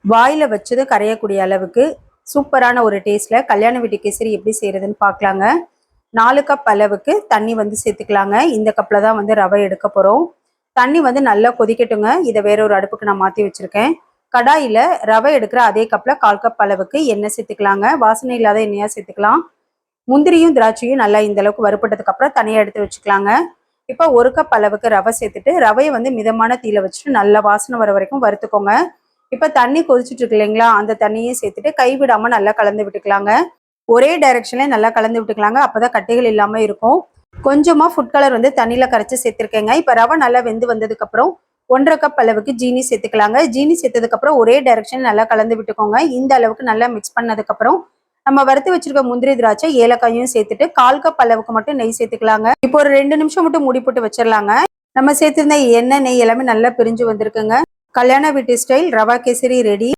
வாயில வச்சது கரையக்கூடிய அளவுக்கு சூப்பரான ஒரு டேஸ்ட்ல கல்யாண வீட்டு கேசரி எப்படி செய்யறதுன்னு பார்க்கலாங்க. 4 கப் அளவுக்கு தண்ணி வந்து சேர்த்துக்கலாங்க. இந்த கப்ல தான் வந்து ரவை எடுக்க போறோம். தண்ணி வந்து நல்லா கொதிக்கட்டுங்க. இதை வேற ஒரு அடுப்புக்கு நான் மாத்தி வச்சிருக்கேன். கடாயில ரவை எடுக்கிற அதே கப்ல 1/4 கப் அளவுக்கு எண்ணெய் சேர்த்துக்கலாங்க. வாசனை இல்லாத எண்ணெயா சேர்த்துக்கலாம். முந்திரியும் திராட்சையும் நல்லா இந்த அளவுக்கு வறுப்பட்டதுக்கு அப்புறம் தனியா எடுத்து வச்சுக்கலாங்க. இப்போ 1 கப் அளவுக்கு ரவை சேர்த்துட்டு ரவையை வந்து மிதமான தீயில வச்சுட்டு நல்லா வாசனை வர வரைக்கும் வறுத்துக்கோங்க. இப்போ தண்ணி கொதிச்சுட்டு இருக்கு இல்லைங்களா, அந்த தண்ணியை சேர்த்துட்டு கைவிடாம நல்லா கலந்து விட்டுக்கலாங்க. ஒரே டைரக்ஷன்ல நல்லா கலந்து விட்டுக்கலாங்க. அப்பதான் கட்டைகள் இல்லாம இருக்கும். கொஞ்சமா ஃபுட் கலர் வந்து தண்ணியில கரைச்சி சேர்த்திருக்கேங்க. இப்போ ரவை நல்லா வெந்து வந்ததுக்கு அப்புறம் 1/2 கப் அளவுக்கு ஜீனி சேர்த்துக்கலாங்க. ஜீனி சேர்த்ததுக்கு அப்புறம் ஒரே டைரக்ஷன் நல்லா கலந்து விட்டுக்கோங்க. இந்த அளவுக்கு நல்லா மிக்ஸ் பண்ணதுக்கு அப்புறம் நம்ம வறுத்து வச்சிருக்க முந்திரி திராட்சை ஏலக்காயும் சேர்த்துட்டு 1/4 கப் அளவுக்கு மட்டும் நெய் சேர்த்துக்கலாங்க. இப்போ ஒரு 2 நிமிஷம் மட்டும் மூடி போட்டு வச்சிடலாங்க. நம்ம சேர்த்திருந்த எண்ணெய் நெய் எல்லாமே நல்லா பிரிஞ்சு வந்திருக்குங்க. கல்யாண வீட்டு ஸ்டைல் ரவா கேசரி ரெடி.